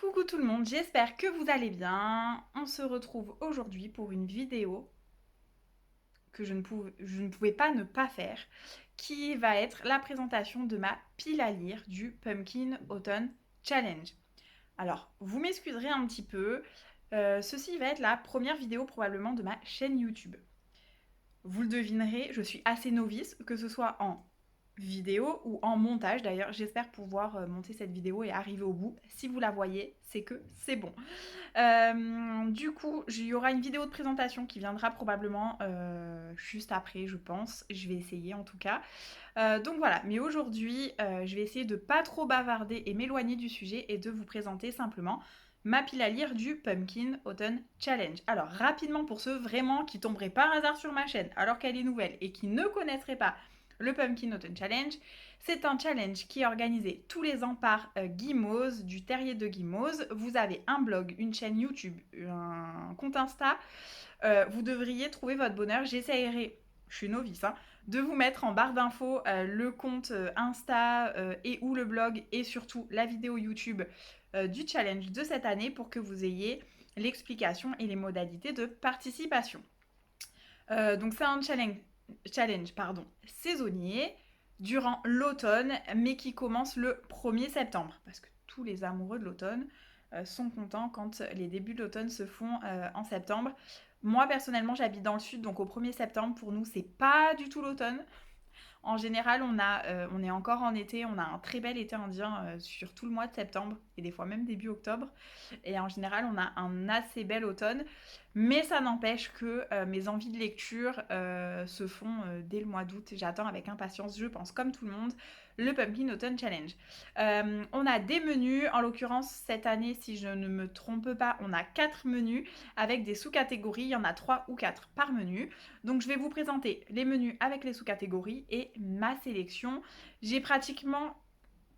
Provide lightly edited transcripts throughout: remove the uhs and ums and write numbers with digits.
Coucou tout le monde, j'espère que vous allez bien. On se retrouve aujourd'hui pour une vidéo que je ne pouvais pas ne pas faire, qui va être la présentation de ma pile à lire du Pumpkin Autumn Challenge. Alors, vous m'excuserez un petit peu, ceci va être la première vidéo probablement de ma chaîne YouTube. Vous le devinerez, je suis assez novice, que ce soit en vidéo ou en montage. D'ailleurs, j'espère pouvoir monter cette vidéo et arriver au bout. Si vous la voyez, c'est que c'est bon. Du coup, il y aura une vidéo de présentation qui viendra probablement juste après, je pense. Je vais essayer en tout cas. Donc voilà, mais aujourd'hui, je vais essayer de pas trop bavarder et m'éloigner du sujet et de vous présenter simplement ma pile à lire du Pumpkin Autumn Challenge. Alors rapidement pour ceux vraiment qui tomberaient par hasard sur ma chaîne alors qu'elle est nouvelle et qui ne connaîtraient pas le Pumpkin Autumn Challenge, c'est un challenge qui est organisé tous les ans par Guimauze, du Terrier de Guimauze. Vous avez un blog, une chaîne YouTube, un compte Insta. Vous devriez trouver votre bonheur. J'essayerai, je suis novice, hein, de vous mettre en barre d'infos le compte Insta et ou le blog et surtout la vidéo YouTube du challenge de cette année pour que vous ayez l'explication et les modalités de participation. Donc c'est un challenge saisonnier durant l'automne, mais qui commence le 1er septembre. Parce que tous les amoureux de l'automne sont contents quand les débuts de l'automne se font en septembre. Moi, personnellement, j'habite dans le sud, donc au 1er septembre, pour nous, c'est pas du tout l'automne. En général, on est encore en été, on a un très bel été indien sur tout le mois de septembre et des fois même début octobre. Et en général, on a un assez bel automne. Mais ça n'empêche que mes envies de lecture se font dès le mois d'août. J'attends avec impatience, je pense, comme tout le monde, le Pumpkin Autumn Challenge. On a des menus, en l'occurrence cette année, si je ne me trompe pas, on a 4 menus avec des sous-catégories. Il y en a 3 ou 4 par menu. Donc je vais vous présenter les menus avec les sous-catégories et ma sélection. J'ai pratiquement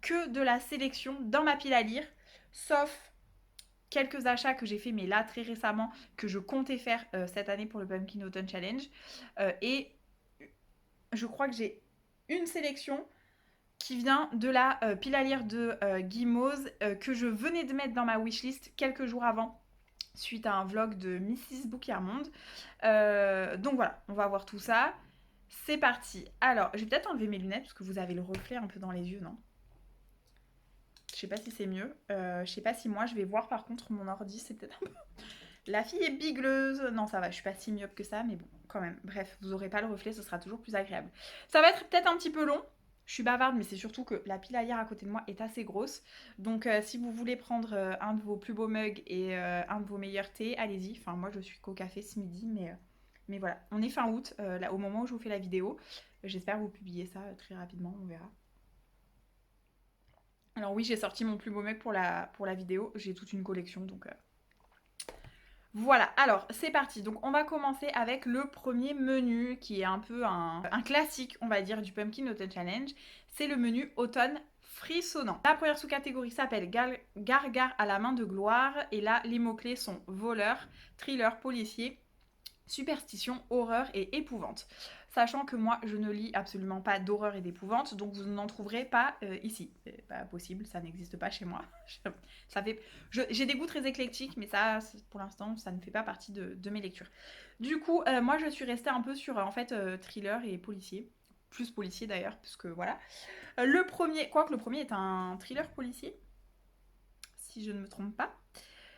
que de la sélection dans ma pile à lire, sauf quelques achats que j'ai fait, mais là très récemment, que je comptais faire cette année pour le Pumpkin Autumn Challenge. Et je crois que j'ai une sélection qui vient de la pile à lire de Guimauze que je venais de mettre dans ma wishlist quelques jours avant suite à un vlog de Mrs. Bouquermonde. Donc voilà, on va voir tout ça. C'est parti. Alors, je vais peut-être enlever mes lunettes parce que vous avez le reflet un peu dans les yeux, non? Je sais pas si c'est mieux. Je sais pas si moi je vais voir par contre mon ordi, c'est peut-être un peu. La fille est bigleuse. Non, ça va, je suis pas si myope que ça, mais bon, quand même. Bref, vous aurez pas le reflet, ce sera toujours plus agréable. Ça va être peut-être un petit peu long. Je suis bavarde, mais c'est surtout que la pile à lire à côté de moi est assez grosse. Donc, si vous voulez prendre un de vos plus beaux mugs et un de vos meilleurs thés, allez-y. Enfin, moi, je suis qu'au café ce midi, mais voilà. On est fin août, là, au moment où je vous fais la vidéo. J'espère vous publier ça très rapidement, on verra. Alors oui, j'ai sorti mon plus beau mug pour la vidéo. J'ai toute une collection, donc voilà, alors c'est parti. Donc on va commencer avec le premier menu qui est un peu un classique, on va dire, du Pumpkin Autumn Challenge. C'est le menu automne frissonnant. La première sous-catégorie s'appelle Gargare à la main de gloire. Et là, les mots-clés sont voleur, thriller, policier, superstition, horreur et épouvante. Sachant que moi, je ne lis absolument pas d'horreur et d'épouvante, donc vous n'en trouverez pas ici. C'est pas possible, ça n'existe pas chez moi. J'ai des goûts très éclectiques, mais ça, pour l'instant, ça ne fait pas partie de mes lectures. Du coup, moi, je suis restée un peu sur, en fait, thriller et policier. Plus policier d'ailleurs, puisque voilà. Le premier, quoique le premier est un thriller policier, si je ne me trompe pas,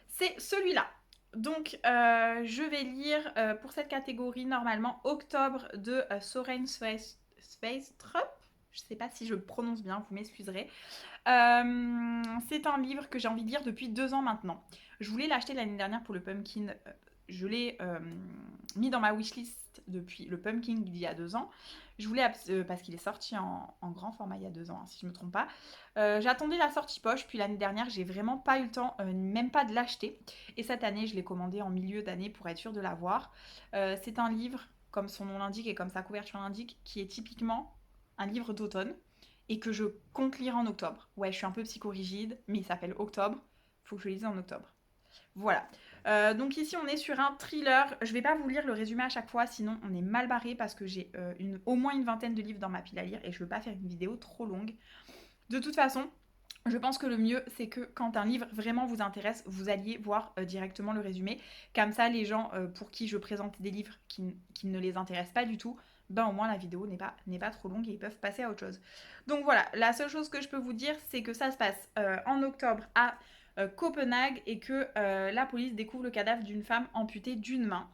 c'est celui-là. Donc, je vais lire pour cette catégorie normalement Octobre de Soren Sveistrup. Je ne sais pas si je prononce bien, vous m'excuserez. C'est un livre que j'ai envie de lire depuis 2 ans maintenant. Je voulais l'acheter l'année dernière pour le Pumpkin. Je l'ai mis dans ma wishlist depuis le Pumpkin d'il y a 2 ans. Je voulais, parce qu'il est sorti en grand format il y a 2 ans, hein, si je ne me trompe pas. J'attendais la sortie poche, puis l'année dernière, j'ai vraiment pas eu le temps, même pas de l'acheter. Et cette année, je l'ai commandé en milieu d'année pour être sûre de l'avoir. C'est un livre, comme son nom l'indique et comme sa couverture l'indique, qui est typiquement un livre d'automne et que je compte lire en octobre. Ouais, je suis un peu psychorigide, mais il s'appelle Octobre. Faut que je le lise en octobre. Voilà. Donc ici, on est sur un thriller. Je vais pas vous lire le résumé à chaque fois, sinon on est mal barré parce que j'ai au moins une vingtaine de livres dans ma pile à lire et je veux pas faire une vidéo trop longue. De toute façon, Je pense que le mieux, c'est que quand un livre vraiment vous intéresse, vous alliez voir directement le résumé. Comme ça, les gens pour qui je présente des livres qui ne les intéressent pas du tout, ben au moins la vidéo n'est pas trop longue et ils peuvent passer à autre chose. Donc voilà, la seule chose que je peux vous dire, c'est que ça se passe en octobre à Copenhague et que la police découvre le cadavre d'une femme amputée d'une main.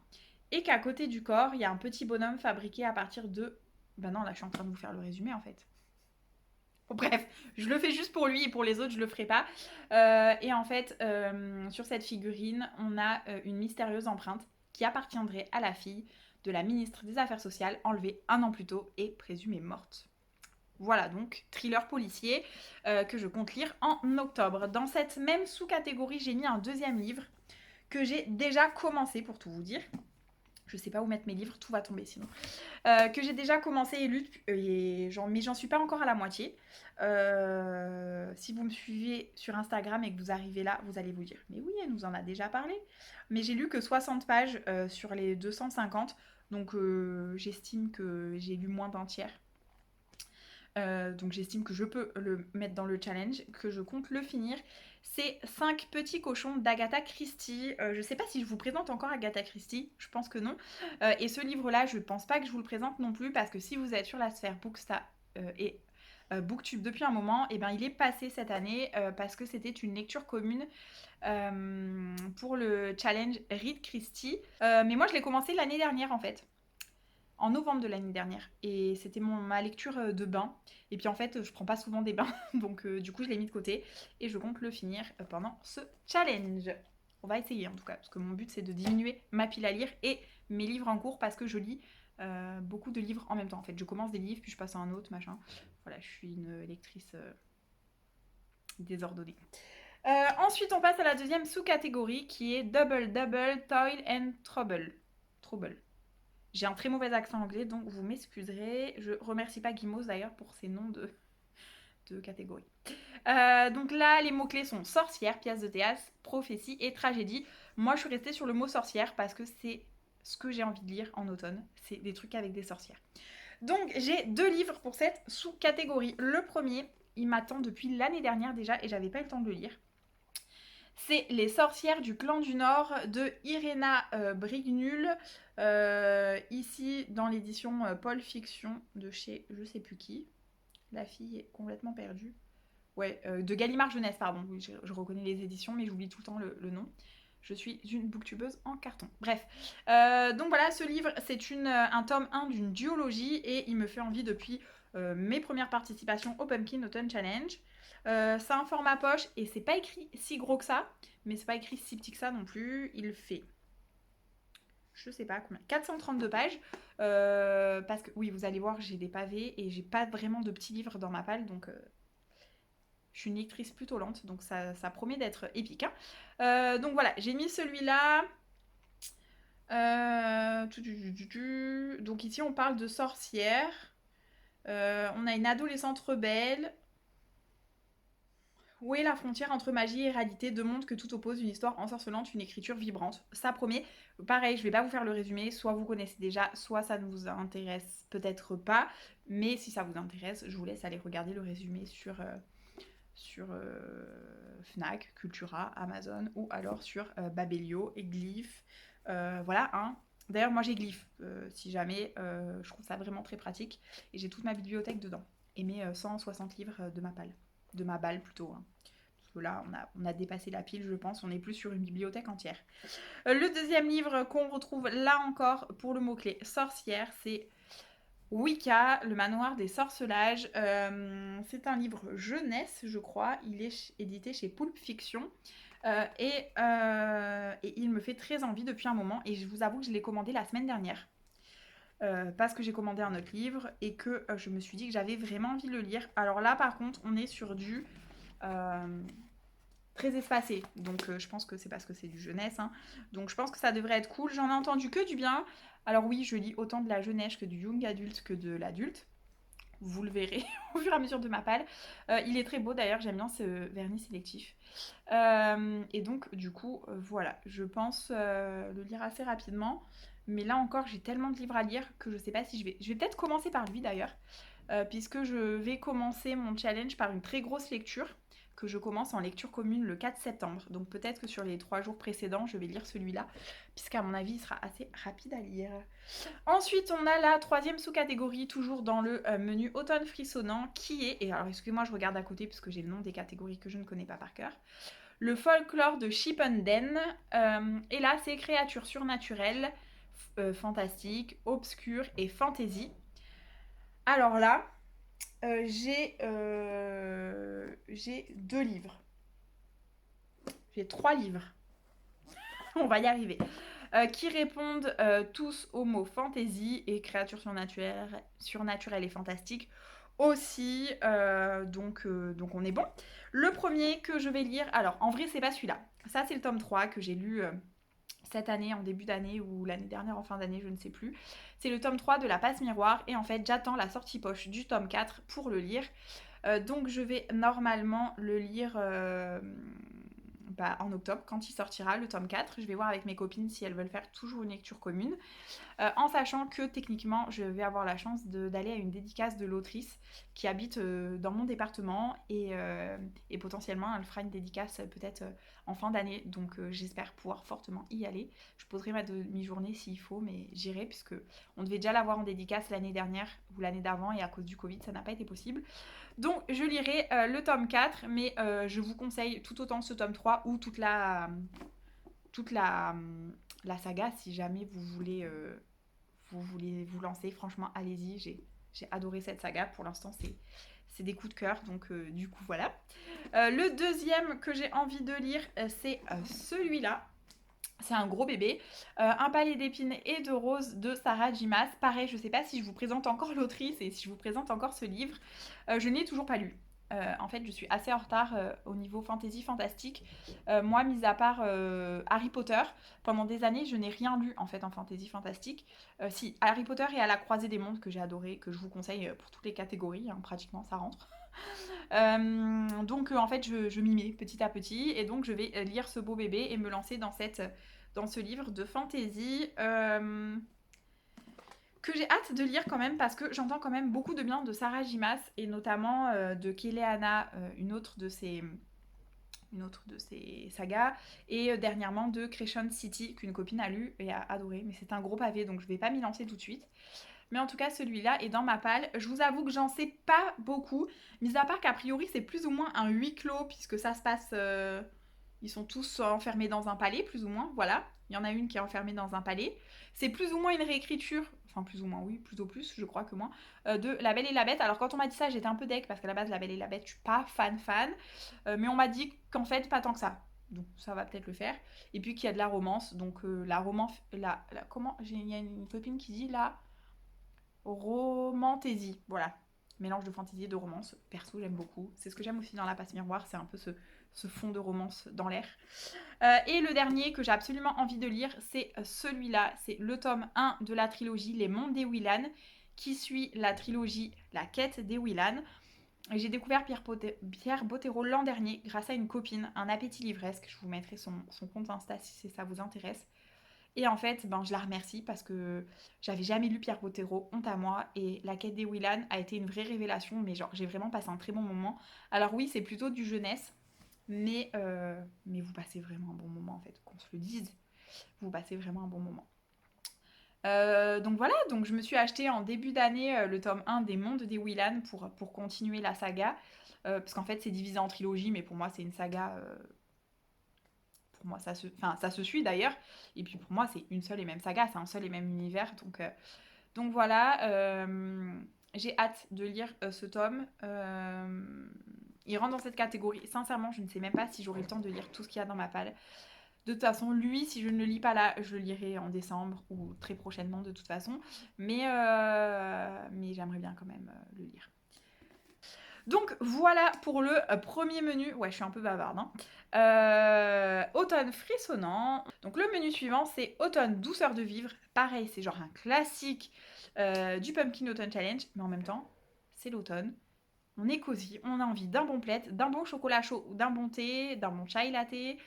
Et qu'à côté du corps, il y a un petit bonhomme fabriqué à partir de... Ben non, là je suis en train de vous faire le résumé en fait. Bon, bref, je le fais juste pour lui et pour les autres, je le ferai pas. Et en fait, sur cette figurine, on a une mystérieuse empreinte qui appartiendrait à la fille de la ministre des Affaires sociales, enlevée un an plus tôt et présumée morte. Voilà donc, thriller policier que je compte lire en octobre. Dans cette même sous-catégorie, j'ai mis un deuxième livre que j'ai déjà commencé, pour tout vous dire. Je sais pas où mettre mes livres, tout va tomber sinon. Que j'ai déjà commencé et lu, mais j'en suis pas encore à la moitié. Si vous me suivez sur Instagram et que vous arrivez là, vous allez vous dire mais oui, elle nous en a déjà parlé. Mais j'ai lu que 60 pages sur les 250, donc j'estime que j'ai lu moins d'un tiers. Donc j'estime que je peux le mettre dans le challenge, que je compte le finir. C'est 5 petits cochons d'Agatha Christie. Je sais pas si je vous présente encore Agatha Christie, je pense que non. Et ce livre-là, je pense pas que je vous le présente non plus, parce que si vous êtes sur la sphère Booksta et Booktube depuis un moment, et ben il est passé cette année parce que c'était une lecture commune pour le challenge Read Christie. Mais moi je l'ai commencé l'année dernière en fait. En novembre de l'année dernière. Et c'était ma lecture de bain. Et puis en fait, je prends pas souvent des bains. Donc du coup, je l'ai mis de côté. Et je compte le finir pendant ce challenge. On va essayer en tout cas. Parce que mon but, c'est de diminuer ma pile à lire et mes livres en cours. Parce que je lis beaucoup de livres en même temps. En fait, je commence des livres, puis je passe à un autre, machin. Voilà, je suis une lectrice désordonnée. Ensuite, on passe à la deuxième sous-catégorie qui est Double Double Toil and Trouble. Trouble. J'ai un très mauvais accent anglais, donc vous m'excuserez. Je remercie pas Guimauve d'ailleurs pour ces noms de catégories. Donc là, les mots-clés sont sorcière, pièce de théâtre, prophétie et tragédie. Moi, je suis restée sur le mot sorcière parce que c'est ce que j'ai envie de lire en automne. C'est des trucs avec des sorcières. Donc, j'ai 2 livres pour cette sous-catégorie. Le premier, il m'attend depuis l'année dernière déjà et j'avais pas eu le temps de le lire. C'est Les sorcières du clan du Nord de Irena Brignul, ici dans l'édition Paul Fiction de chez je sais plus qui. La fille est complètement perdue. Ouais, de Gallimard Jeunesse, pardon. Oui, je reconnais les éditions, mais j'oublie tout le temps le nom. Je suis une booktubeuse en carton. Bref. Donc voilà, ce livre, c'est un tome 1 d'une duologie et il me fait envie depuis mes premières participations au Pumpkin Autumn Challenge. C'est un format poche et c'est pas écrit si gros que ça, mais c'est pas écrit si petit que ça non plus. Il fait, je sais pas combien, 432 pages. Parce que, oui, vous allez voir, j'ai des pavés et j'ai pas vraiment de petits livres dans ma palle, donc je suis une lectrice plutôt lente, donc ça promet d'être épique. Hein. Donc voilà, j'ai mis celui-là. Donc ici, on parle de sorcière. On a une adolescente rebelle. Où est la frontière entre magie et réalité? Deux mondes que tout oppose, une histoire ensorcelante, une écriture vibrante. Ça promet. Pareil, je vais pas vous faire le résumé. Soit vous connaissez déjà, soit ça ne vous intéresse peut-être pas. Mais si ça vous intéresse, je vous laisse aller regarder le résumé sur Fnac, Cultura, Amazon ou alors sur Babelio et Glyph. Voilà, hein. D'ailleurs, moi j'ai Glyph, si jamais, je trouve ça vraiment très pratique. Et j'ai toute ma bibliothèque dedans. Et mes 160 livres de ma palle. De ma balle plutôt. Hein. Parce que là, on a dépassé la pile, je pense. On est plus sur une bibliothèque entière. Le deuxième livre qu'on retrouve là encore pour le mot-clé sorcière, c'est Wicca, le manoir des sorcelages. C'est un livre jeunesse, je crois. Il est édité chez Pulp Fiction. Et il me fait très envie depuis un moment. Et je vous avoue que je l'ai commandé la semaine dernière. Parce que j'ai commandé un autre livre et que je me suis dit que j'avais vraiment envie de le lire. Alors là, par contre, on est sur du très espacé. Donc je pense que c'est parce que c'est du jeunesse. Hein. Donc je pense que ça devrait être cool. J'en ai entendu que du bien. Alors oui, je lis autant de la jeunesse que du young adulte que de l'adulte. Vous le verrez au fur et à mesure de ma palle. Il est très beau d'ailleurs, j'aime bien ce vernis sélectif. Et donc du coup, voilà, je pense le lire assez rapidement. Mais là encore, j'ai tellement de livres à lire que je sais pas si je vais... Je vais peut-être commencer par lui d'ailleurs. Puisque je vais commencer mon challenge par une très grosse lecture. que je commence en lecture commune le 4 septembre. Donc peut-être que sur les 3 jours précédents, je vais lire celui-là, puisqu'à mon avis, il sera assez rapide à lire. Ensuite, on a la troisième sous-catégorie, toujours dans le menu automne frissonnant, qui est, et alors excusez-moi, je regarde à côté, parce que j'ai le nom des catégories que je ne connais pas par cœur, le folklore de Chippenden. Et là, c'est créatures surnaturelles, fantastiques, obscures et fantasy. Alors là, j'ai 2 livres. J'ai 3 livres. On va y arriver. Qui répondent tous aux mots fantasy et créatures surnaturelles et fantastiques aussi. Donc on est bon. Le premier que je vais lire, alors en vrai c'est pas celui-là. Ça c'est le tome 3 que j'ai lu cette année, en début d'année ou l'année dernière en fin d'année, je ne sais plus. C'est le tome 3 de la passe miroir et en fait j'attends la sortie poche du tome 4 pour le lire. Donc je vais normalement le lire en octobre quand il sortira le tome 4. Je vais voir avec mes copines si elles veulent faire toujours une lecture commune. En sachant que techniquement je vais avoir la chance d'aller à une dédicace de l'autrice qui habite dans mon département et potentiellement elle fera une dédicace peut-être en fin d'année, donc j'espère pouvoir fortement y aller. Je poserai ma demi-journée s'il faut, mais j'irai puisque on devait déjà l'avoir en dédicace l'année dernière ou l'année d'avant et à cause du Covid ça n'a pas été possible. Donc je lirai le tome 4, mais je vous conseille tout autant ce tome 3 ou toute la saga si jamais vous voulez vous lancer. Franchement, allez-y, j'ai adoré cette saga. Pour l'instant, c'est des coups de cœur, donc du coup, voilà. Le deuxième que j'ai envie de lire, c'est celui-là. C'est un gros bébé, Un palais d'épines et de roses de Sarah J. Maas. Pareil, je ne sais pas si je vous présente encore l'autrice et si je vous présente encore ce livre. Je n'ai toujours pas lu. En fait, je suis assez en retard au niveau fantasy fantastique. Moi, mis à part Harry Potter, pendant des années, je n'ai rien lu en fait en fantasy fantastique. Si, Harry Potter et À la croisée des mondes que j'ai adoré, que je vous conseille pour toutes les catégories, hein, pratiquement ça rentre. Donc en fait je m'y mets petit à petit et donc je vais lire ce beau bébé et me lancer dans ce livre de fantasy que j'ai hâte de lire quand même parce que j'entends quand même beaucoup de bien de Sarah J. Maas et notamment de Keleana, une autre de ses sagas, et dernièrement de Crescent City qu'une copine a lu et a adoré, mais c'est un gros pavé donc je vais pas m'y lancer tout de suite. Mais en tout cas, celui-là est dans ma palle. Je vous avoue que j'en sais pas beaucoup, mis à part qu'a priori, c'est plus ou moins un huis clos, puisque ça se passe... ils sont tous enfermés dans un palais, plus ou moins, voilà. Il y en a une qui est enfermée dans un palais. C'est plus ou moins une réécriture, enfin plus ou moins, oui, plutôt plus, je crois que moins, de La Belle et la Bête. Alors quand on m'a dit ça, j'étais un peu deg, parce qu'à la base, La Belle et la Bête, je suis pas fan, mais on m'a dit qu'en fait, pas tant que ça. Donc ça va peut-être le faire. Et puis qu'il y a de la romance, donc la romance... comment... Il y a une copine qui dit là... Romantaisie, voilà. Mélange de fantaisie et de romance. Perso, j'aime beaucoup. C'est ce que j'aime aussi dans La Passe Miroir, c'est un peu ce fond de romance dans l'air. Et le dernier que j'ai absolument envie de lire, c'est celui-là. C'est le tome 1 de la trilogie Les Mondes des Willan, qui suit la trilogie La Quête des Willan. J'ai découvert Pierre Bottero l'an dernier grâce à une copine, un appétit livresque. Je vous mettrai son compte Insta si ça vous intéresse. Et en fait, je la remercie parce que j'avais jamais lu Pierre Bottero, honte à moi, et La Quête des Willan a été une vraie révélation, mais genre j'ai vraiment passé un très bon moment. Alors oui, c'est plutôt du jeunesse, mais vous passez vraiment un bon moment en fait, qu'on se le dise, vous passez vraiment un bon moment. Donc voilà, donc je me suis acheté en début d'année le tome 1 des Mondes des Willan pour continuer la saga, parce qu'en fait c'est divisé en trilogie, mais pour moi c'est une saga... pour moi ça se suit d'ailleurs, et puis pour moi c'est une seule et même saga, c'est un seul et même univers, donc voilà, j'ai hâte de lire ce tome. Il rentre dans cette catégorie, sincèrement je ne sais même pas si j'aurai le temps de lire tout ce qu'il y a dans ma palle. De toute façon, lui, si je ne le lis pas là, je le lirai en décembre ou très prochainement de toute façon, mais j'aimerais bien quand même le lire. Donc voilà pour le premier menu. Ouais, je suis un peu bavarde. Automne frissonnant. Donc le menu suivant, c'est Automne douceur de vivre. Pareil, c'est genre un classique du Pumpkin Autumn Challenge, mais en même temps, c'est l'automne. On est cosy, on a envie d'un bon plaid, d'un bon chocolat chaud, d'un bon thé, d'un bon chai latte. Et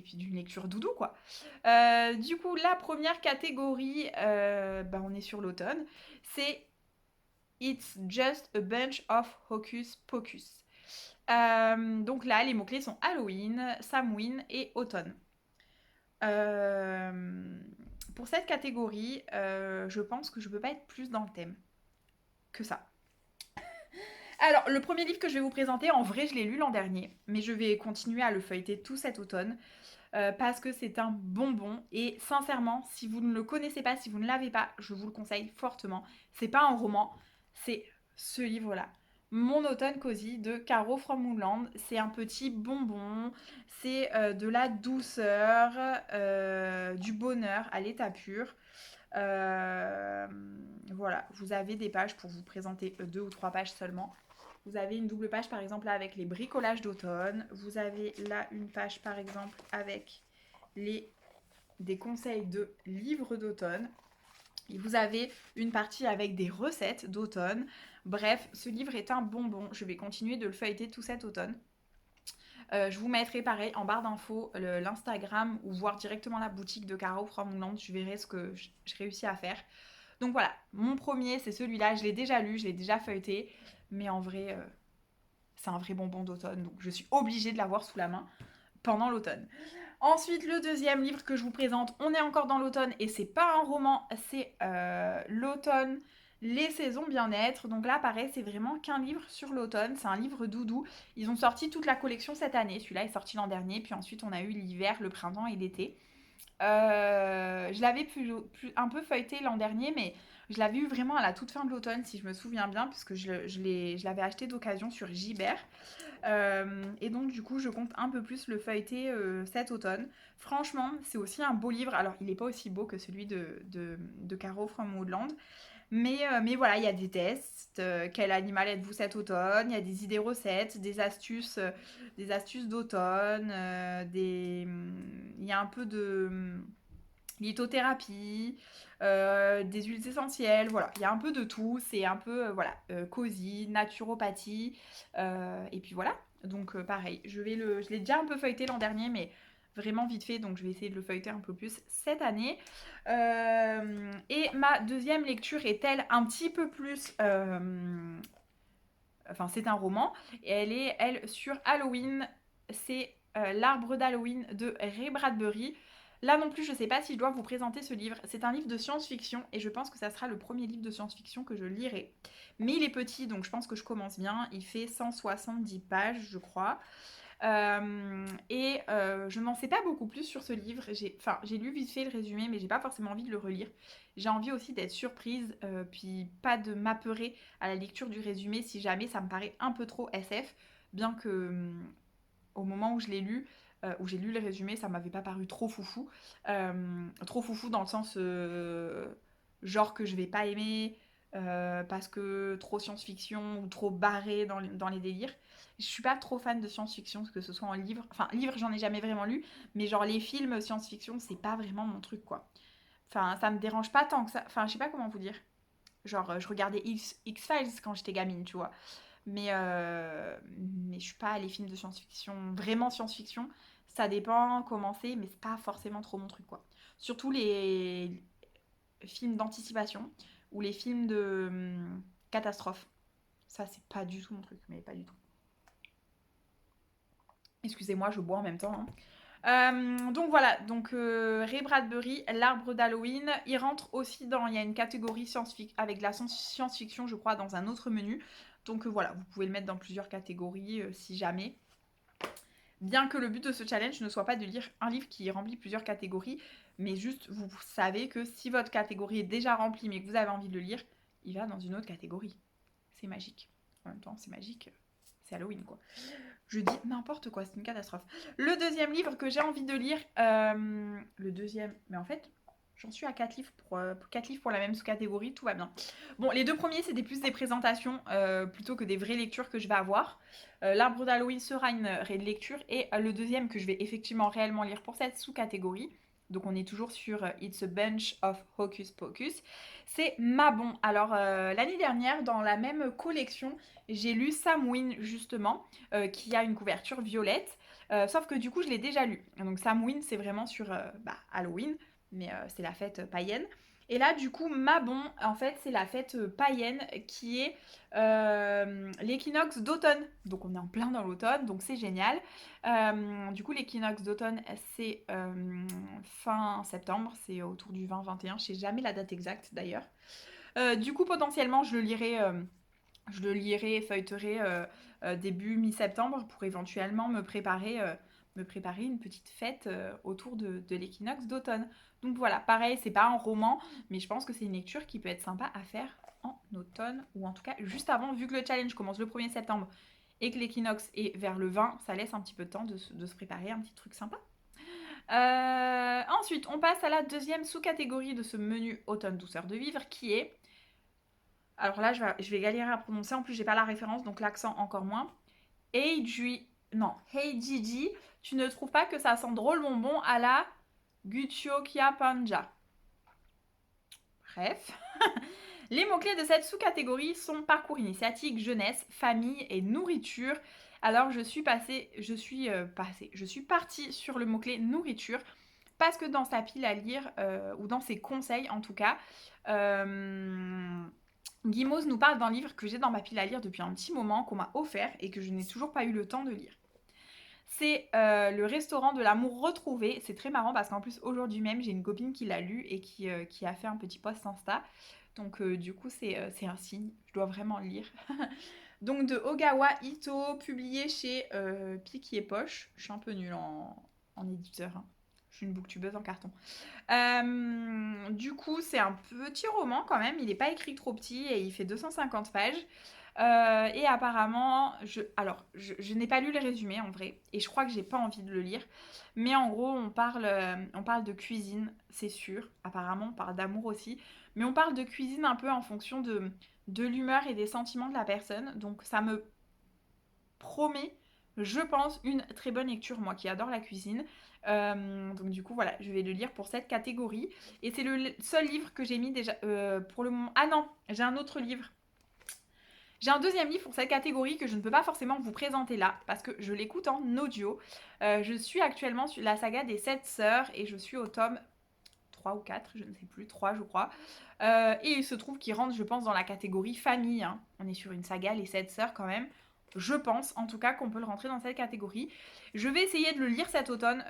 puis d'une lecture doudou, quoi. Du coup, la première catégorie, on est sur l'automne. C'est It's just a bunch of hocus pocus. Donc là, les mots-clés sont Halloween, Samhain et automne. Pour cette catégorie, je pense que je peux pas être plus dans le thème que ça. Alors, le premier livre que je vais vous présenter, en vrai, je l'ai lu l'an dernier, mais je vais continuer à le feuilleter tout cet automne parce que c'est un bonbon. Et sincèrement, si vous ne le connaissez pas, si vous ne l'avez pas, je vous le conseille fortement. C'est pas un roman, c'est ce livre-là. Mon automne cosy de Caro from Moonland. C'est un petit bonbon, c'est de la douceur, du bonheur à l'état pur. Euh, voilà, vous avez des pages pour vous présenter 2 ou 3 pages seulement. Vous avez une double page par exemple avec les bricolages d'automne. Vous avez là une page par exemple avec des conseils de livres d'automne. Et vous avez une partie avec des recettes d'automne. Bref, ce livre est un bonbon. Je vais continuer de le feuilleter tout cet automne. Je vous mettrai pareil en barre d'infos l'Instagram ou voir directement la boutique de Caro from Moonland. Je verrai ce que je réussis à faire. Donc voilà, mon premier c'est celui-là. Je l'ai déjà lu, je l'ai déjà feuilleté. Mais en vrai, c'est un vrai bonbon d'automne. Donc je suis obligée de l'avoir sous la main pendant l'automne. Ensuite, le deuxième livre que je vous présente, on est encore dans l'automne et c'est pas un roman, c'est l'automne, les saisons bien-être. Donc là, pareil, c'est vraiment qu'un livre sur l'automne, c'est un livre doudou. Ils ont sorti toute la collection cette année, celui-là est sorti l'an dernier, puis ensuite on a eu l'hiver, le printemps et l'été. Je l'avais un peu feuilleté l'an dernier, mais je l'avais eu vraiment à la toute fin de l'automne, si je me souviens bien, puisque je l'avais acheté d'occasion sur Gibert. Et donc du coup je compte un peu plus le feuilleter cet automne. Franchement c'est aussi un beau livre, alors il n'est pas aussi beau que celui de Caro from Woodland, mais voilà, il y a des tests, quel animal êtes-vous cet automne, il y a des idées recettes, des astuces d'automne, il y a un peu de lithothérapie, des huiles essentielles, voilà, il y a un peu de tout, c'est un peu voilà, cosy, naturopathie, et puis voilà. Donc pareil, je l'ai déjà un peu feuilleté l'an dernier, mais vraiment vite fait, donc je vais essayer de le feuilleter un peu plus cette année. Et ma deuxième lecture est-elle un petit peu plus... Enfin, c'est un roman, et elle, sur Halloween. C'est L'arbre d'Halloween de Ray Bradbury. Là non plus, je ne sais pas si je dois vous présenter ce livre. C'est un livre de science-fiction, et je pense que ça sera le premier livre de science-fiction que je lirai. Mais il est petit, donc je pense que je commence bien. Il fait 170 pages, je crois. Je n'en sais pas beaucoup plus sur ce livre. J'ai lu vite fait le résumé, mais j'ai pas forcément envie de le relire. J'ai envie aussi d'être surprise, puis pas de m'apeurer à la lecture du résumé si jamais ça me paraît un peu trop SF, bien que au moment où je l'ai lu, où j'ai lu le résumé, ça m'avait pas paru trop foufou. Trop foufou dans le sens genre que je vais pas aimer, parce que trop science-fiction ou trop barré dans les délires. Je suis pas trop fan de science-fiction, que ce soit en livre. Enfin, livre, j'en ai jamais vraiment lu, mais genre les films science-fiction, c'est pas vraiment mon truc, quoi. Enfin, ça me dérange pas tant que ça. Enfin, je sais pas comment vous dire. Genre, je regardais X-Files quand j'étais gamine, tu vois. Mais je suis pas les films de science-fiction, vraiment science-fiction. Ça dépend comment c'est, mais c'est pas forcément trop mon truc, quoi. Surtout les films d'anticipation ou les films de catastrophe. Ça, c'est pas du tout mon truc, mais pas du tout. Excusez-moi, je bois en même temps, hein. Donc voilà, donc Ray Bradbury, L'arbre d'Halloween, il rentre aussi il y a une catégorie science-fiction, avec de la science-fiction je crois dans un autre menu. Donc voilà, vous pouvez le mettre dans plusieurs catégories si jamais. Bien que le but de ce challenge ne soit pas de lire un livre qui remplit plusieurs catégories, mais juste vous savez que si votre catégorie est déjà remplie mais que vous avez envie de le lire, il va dans une autre catégorie. C'est magique. En même temps, c'est magique, c'est Halloween quoi. Je dis n'importe quoi, c'est une catastrophe. Le deuxième livre que j'ai envie de lire, le deuxième, mais en fait, j'en suis à 4 livres pour la même sous-catégorie, tout va bien. Bon, les 2 premiers, c'est plus des présentations plutôt que des vraies lectures que je vais avoir. L'arbre d'Halloween sera une lecture, et le deuxième que je vais effectivement réellement lire pour cette sous-catégorie, donc on est toujours sur It's a Bunch of Hocus Pocus, c'est Mabon. Alors l'année dernière, dans la même collection, j'ai lu Samhain justement, qui a une couverture violette, sauf que du coup je l'ai déjà lu. Donc Samhain c'est vraiment sur Halloween, mais c'est la fête païenne. Et là, du coup, Mabon, en fait, c'est la fête païenne qui est l'équinoxe d'automne. Donc, on est en plein dans l'automne, donc c'est génial. Du coup, l'équinoxe d'automne, c'est fin septembre, c'est autour du 20-21, je sais jamais la date exacte d'ailleurs. Du coup, potentiellement, je le lirai, feuilleterai début mi-septembre pour éventuellement me préparer une petite fête autour de l'équinoxe d'automne. Donc voilà, pareil, c'est pas un roman, mais je pense que c'est une lecture qui peut être sympa à faire en automne, ou en tout cas juste avant, vu que le challenge commence le 1er septembre et que l'équinoxe est vers le 20, ça laisse un petit peu de temps de se préparer un petit truc sympa. Ensuite, on passe à la deuxième sous-catégorie de ce menu automne douceur de vivre qui est, alors là je vais galérer à prononcer, en plus j'ai pas la référence donc l'accent encore moins. Hey Gigi, non, Hey Gigi, tu ne trouves pas que ça sent drôle bonbon à la Gucciocchia Panja? Bref. Les mots-clés de cette sous-catégorie sont parcours initiatique, jeunesse, famille et nourriture. Alors je suis partie sur le mot-clé nourriture parce que dans sa pile à lire, ou dans ses conseils en tout cas, Guimauve nous parle d'un livre que j'ai dans ma pile à lire depuis un petit moment, qu'on m'a offert et que je n'ai toujours pas eu le temps de lire. C'est le restaurant de l'amour retrouvé. C'est très marrant parce qu'en plus aujourd'hui même j'ai une copine qui l'a lu et qui a fait un petit post Insta. Donc du coup c'est un signe, je dois vraiment le lire. Donc de Ogawa Ito, publié chez Piki et Poche. Je suis un peu nulle en éditeur, hein. Je suis une booktubeuse en carton. Du coup, c'est un petit roman quand même. Il n'est pas écrit trop petit et il fait 250 pages. Et apparemment, je n'ai pas lu les résumés en vrai, et je crois que j'ai pas envie de le lire. Mais en gros, on parle de cuisine, c'est sûr. Apparemment, on parle d'amour aussi. Mais on parle de cuisine un peu en fonction de l'humeur et des sentiments de la personne. Donc ça me promet, je pense, une très bonne lecture, moi qui adore la cuisine. Donc du coup, voilà, je vais le lire pour cette catégorie. Et c'est le seul livre que j'ai mis déjà pour le moment. Ah non, j'ai un autre livre. J'ai un deuxième livre pour cette catégorie que je ne peux pas forcément vous présenter là parce que je l'écoute en audio. Je suis actuellement sur la saga des 7 sœurs et je suis au tome 3 ou 4, je ne sais plus, 3 je crois. Et il se trouve qu'il rentre, je pense, dans la catégorie famille, hein. On est sur une saga, les 7 sœurs quand même. Je pense en tout cas qu'on peut le rentrer dans cette catégorie. Je vais essayer de le lire cet automne,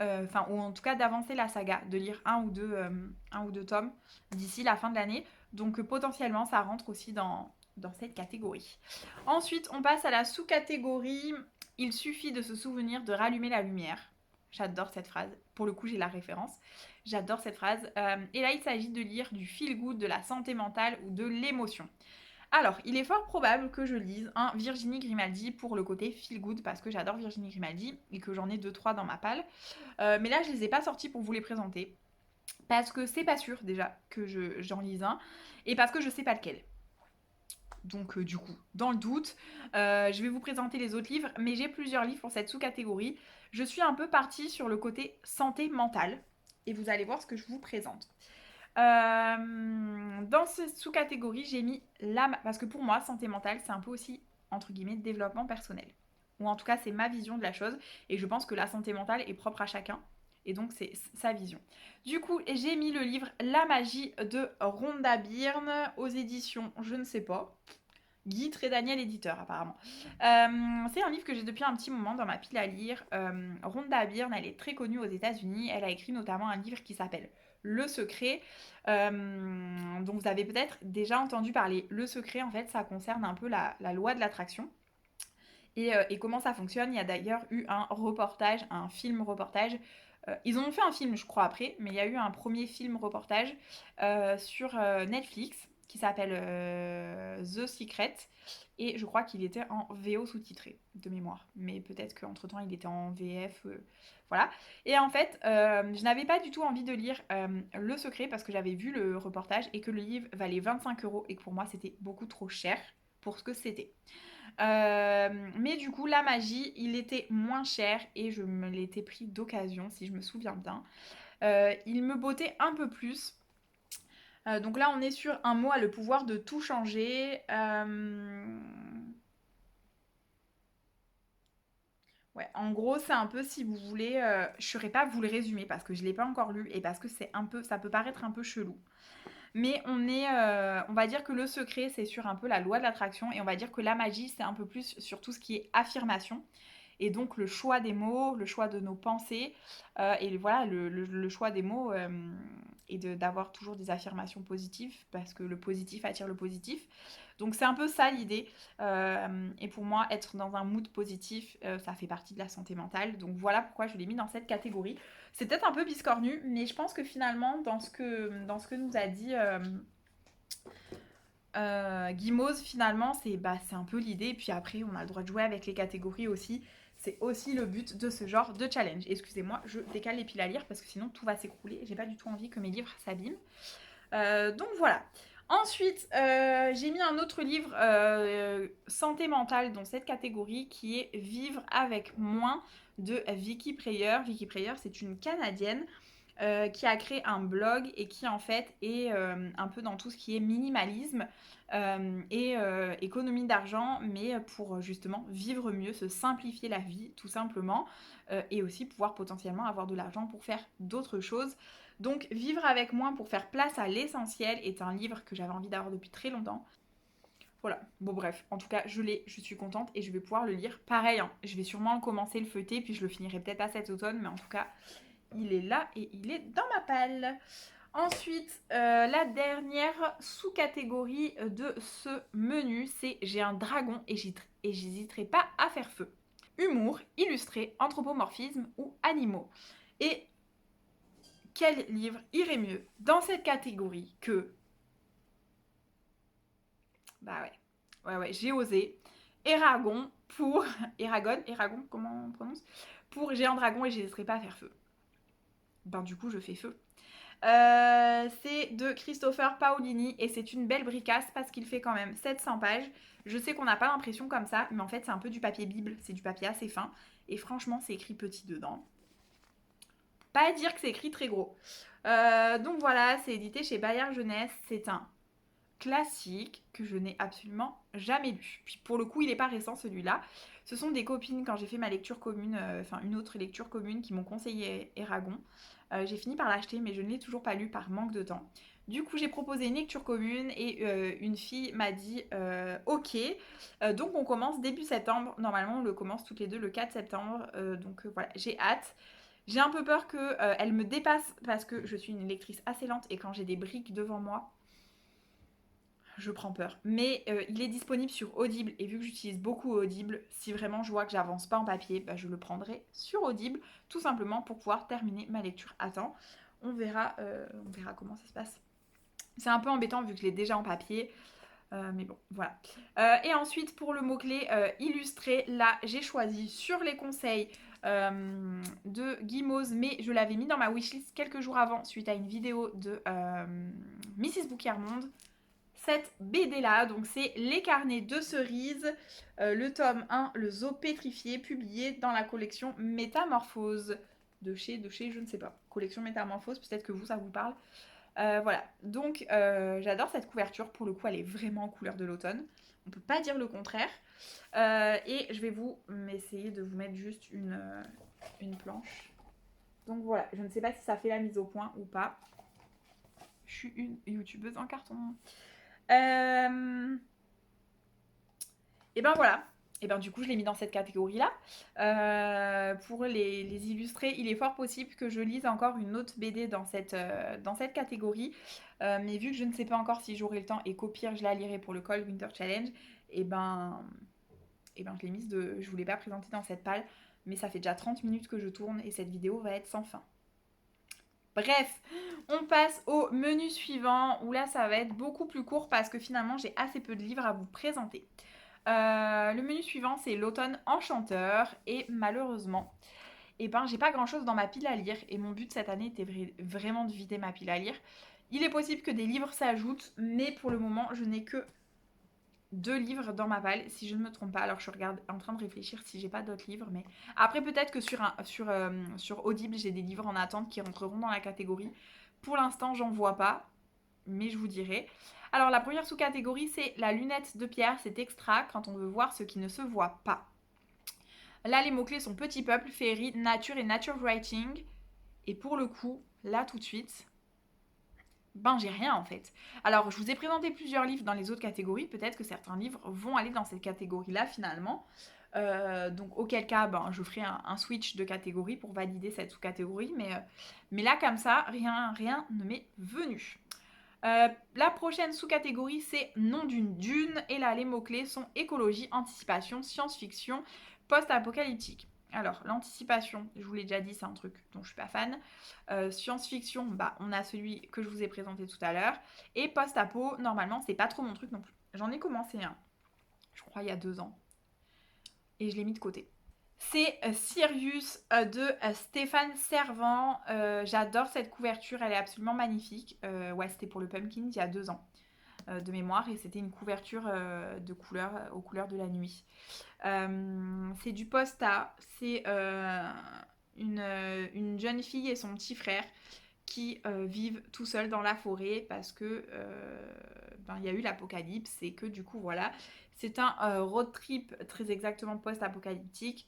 ou en tout cas d'avancer la saga, de lire un ou deux tomes d'ici la fin de l'année. Donc potentiellement ça rentre aussi dans cette catégorie. Ensuite, on passe à la sous-catégorie. Il suffit de se souvenir de rallumer la lumière. J'adore cette phrase. Pour le coup, j'ai la référence. J'adore cette phrase. Et là, il s'agit de lire du feel good, de la santé mentale ou de l'émotion. Alors, il est fort probable que je lise un Virginie Grimaldi pour le côté feel good parce que j'adore Virginie Grimaldi et que j'en ai 2-3 dans ma palle. Mais là, je les ai pas sortis pour vous les présenter parce que c'est pas sûr déjà que j'en lise un et parce que je sais pas lequel. Donc du coup, dans le doute, je vais vous présenter les autres livres, mais j'ai plusieurs livres pour cette sous-catégorie. Je suis un peu partie sur le côté santé mentale, et vous allez voir ce que je vous présente. Dans cette sous-catégorie, j'ai mis l'âme, parce que pour moi, santé mentale, c'est un peu aussi, entre guillemets, développement personnel. Ou en tout cas, c'est ma vision de la chose, et je pense que la santé mentale est propre à chacun, et donc c'est sa vision. Du coup, j'ai mis le livre La magie de Rhonda Byrne aux éditions, je ne sais pas, Guy Daniel éditeur apparemment. C'est un livre que j'ai depuis un petit moment dans ma pile à lire. Rhonda Byrne, elle est très connue aux États-Unis. Elle a écrit notamment un livre qui s'appelle Le Secret, dont vous avez peut-être déjà entendu parler. Le Secret, en fait, ça concerne un peu la loi de l'attraction. Et comment ça fonctionne. Il y a d'ailleurs eu un reportage, un film reportage. Ils ont fait un film, je crois, après, mais il y a eu un premier film reportage sur Netflix qui s'appelle The Secret. Et je crois qu'il était en VO sous-titré, de mémoire. Mais peut-être qu'entre-temps, il était en VF. Voilà. Et en fait, je n'avais pas du tout envie de lire Le Secret parce que j'avais vu le reportage et que le livre valait 25 € et que pour moi, c'était beaucoup trop cher pour ce que c'était. Mais du coup, la magie, il était moins cher et je me l'étais pris d'occasion, si je me souviens bien. Il me bottait un peu plus. Donc là, on est sur un mot à le pouvoir de tout changer. Ouais, en gros, c'est un peu si vous voulez. Je ne saurais pas vous le résumer parce que je ne l'ai pas encore lu et parce que c'est un peu, ça peut paraître un peu chelou. Mais on va dire que le secret, c'est sur un peu la loi de l'attraction, et on va dire que la magie, c'est un peu plus sur tout ce qui est affirmation. Et donc le choix des mots, le choix de nos pensées, et voilà, le choix des mots, et d'avoir toujours des affirmations positives, parce que le positif attire le positif. Donc c'est un peu ça l'idée. Et pour moi, être dans un mood positif, ça fait partie de la santé mentale. Donc voilà pourquoi je l'ai mis dans cette catégorie. C'est peut-être un peu biscornu, mais je pense que finalement, dans ce que nous a dit Guimauve, finalement, c'est un peu l'idée. Et puis après, on a le droit de jouer avec les catégories aussi. C'est aussi le but de ce genre de challenge. Excusez-moi, je décale les piles à lire parce que sinon tout va s'écrouler. J'ai pas du tout envie que mes livres s'abîment. Donc voilà. Ensuite, j'ai mis un autre livre santé mentale dans cette catégorie qui est Vivre avec moins de Vicky Prayer. Vicky Prayer, c'est une Canadienne qui a créé un blog et qui en fait est un peu dans tout ce qui est minimalisme et économie d'argent, mais pour justement vivre mieux, se simplifier la vie tout simplement, et aussi pouvoir potentiellement avoir de l'argent pour faire d'autres choses. Donc Vivre avec moins pour faire place à l'essentiel est un livre que j'avais envie d'avoir depuis très longtemps. Voilà, bon bref, en tout cas je l'ai, je suis contente et je vais pouvoir le lire. Pareil, hein, je vais sûrement le commencer, le feuilleter, puis je le finirai peut-être pas cet automne, mais en tout cas il est là et il est dans ma palle. Ensuite, la dernière sous-catégorie de ce menu, c'est J'ai un dragon et j'hésiterai pas à faire feu. Humour, illustré, anthropomorphisme ou animaux. Et quel livre irait mieux dans cette catégorie que... Bah ouais, j'ai osé. Eragon pour... Eragon, comment on prononce? Pour J'ai un dragon et j'hésiterai pas à faire feu. Ben du coup, je fais feu. C'est de Christopher Paolini et c'est une belle bricasse parce qu'il fait quand même 700 pages. Je sais qu'on n'a pas l'impression comme ça, mais en fait c'est un peu du papier bible, c'est du papier assez fin. Et franchement c'est écrit petit dedans. Pas à dire que c'est écrit très gros. Donc voilà, c'est édité chez Bayard Jeunesse. C'est un classique que je n'ai absolument jamais lu. Puis pour le coup, il n'est pas récent celui-là. Ce sont des copines quand j'ai fait ma lecture commune, enfin une autre lecture commune qui m'ont conseillé Eragon. J'ai fini par l'acheter mais je ne l'ai toujours pas lu par manque de temps. Du coup, j'ai proposé une lecture commune et une fille m'a dit ok. Donc on commence début septembre. Normalement, on le commence toutes les deux le 4 septembre. Donc voilà, j'ai hâte. J'ai un peu peur qu'elle me dépasse parce que je suis une lectrice assez lente et quand j'ai des briques devant moi, je prends peur. Mais il est disponible sur Audible et vu que j'utilise beaucoup Audible, si vraiment je vois que j'avance pas en papier, bah, je le prendrai sur Audible, tout simplement pour pouvoir terminer ma lecture à temps. On verra comment ça se passe. C'est un peu embêtant vu que je l'ai déjà en papier. Mais bon, voilà. Et ensuite, pour le mot-clé illustré, là, j'ai choisi sur les conseils de Guimauve, mais je l'avais mis dans ma wishlist quelques jours avant, suite à une vidéo de Mrs. Bouquermonde. Cette BD là, donc c'est Les Carnets de Cerises, le tome 1, Le Zoo pétrifié, publié dans la collection Métamorphose. De chez, je ne sais pas. Collection Métamorphose, peut-être que vous, ça vous parle. Voilà, donc j'adore cette couverture, pour le coup elle est vraiment en couleur de l'automne, on peut pas dire le contraire. Et je vais essayer de vous mettre juste une planche. Donc voilà, je ne sais pas si ça fait la mise au point ou pas. Je suis une youtubeuse en carton. Et ben voilà. Et ben du coup je l'ai mis dans cette catégorie là. Pour les illustrer, il est fort possible que je lise encore une autre BD dans cette catégorie. Mais vu que je ne sais pas encore si j'aurai le temps et qu'au pire je la lirai pour le Cold Winter Challenge, je l'ai mise je vous l'ai pas présentée dans cette palle, mais ça fait déjà 30 minutes que je tourne et cette vidéo va être sans fin. Bref, on passe au menu suivant où là ça va être beaucoup plus court parce que finalement j'ai assez peu de livres à vous présenter. Le menu suivant c'est l'automne enchanteur et malheureusement, j'ai pas grand chose dans ma pile à lire et mon but cette année était vraiment de vider ma pile à lire. Il est possible que des livres s'ajoutent, mais pour le moment je n'ai que 2 livres dans ma palle, si je ne me trompe pas. Alors je suis en train de réfléchir si j'ai pas d'autres livres, mais après peut-être que sur Audible j'ai des livres en attente qui rentreront dans la catégorie. Pour l'instant j'en vois pas, mais je vous dirai. Alors la première sous-catégorie c'est la lunette de pierre, c'est extra quand on veut voir ce qui ne se voit pas. Là les mots-clés sont petit peuple, féerie, nature et nature writing. Et pour le coup, là tout de suite, ben j'ai rien en fait. Alors je vous ai présenté plusieurs livres dans les autres catégories, peut-être que certains livres vont aller dans cette catégorie-là finalement. Donc auquel cas, ben, je ferai un switch de catégorie pour valider cette sous-catégorie, mais là comme ça, rien ne m'est venu. La prochaine sous-catégorie, c'est nom d'une dune. Et là, les mots-clés sont écologie, anticipation, science-fiction, post-apocalyptique. Alors, l'anticipation, je vous l'ai déjà dit, c'est un truc dont je suis pas fan. Science-fiction, bah, on a celui que je vous ai présenté tout à l'heure. Et post-apo, normalement, c'est pas trop mon truc non plus. J'en ai commencé un, je crois, il y a 2 ans. Et je l'ai mis de côté. C'est Sirius de Stéphane Servant. J'adore cette couverture, elle est absolument magnifique. Ouais, c'était pour le Pumpkin il y a 2 ans de mémoire et c'était une couverture de couleur aux couleurs de la nuit. C'est du posta, c'est une jeune fille et son petit frère qui vivent tout seuls dans la forêt parce que y a eu l'apocalypse et que du coup voilà, c'est un road trip très exactement post-apocalyptique.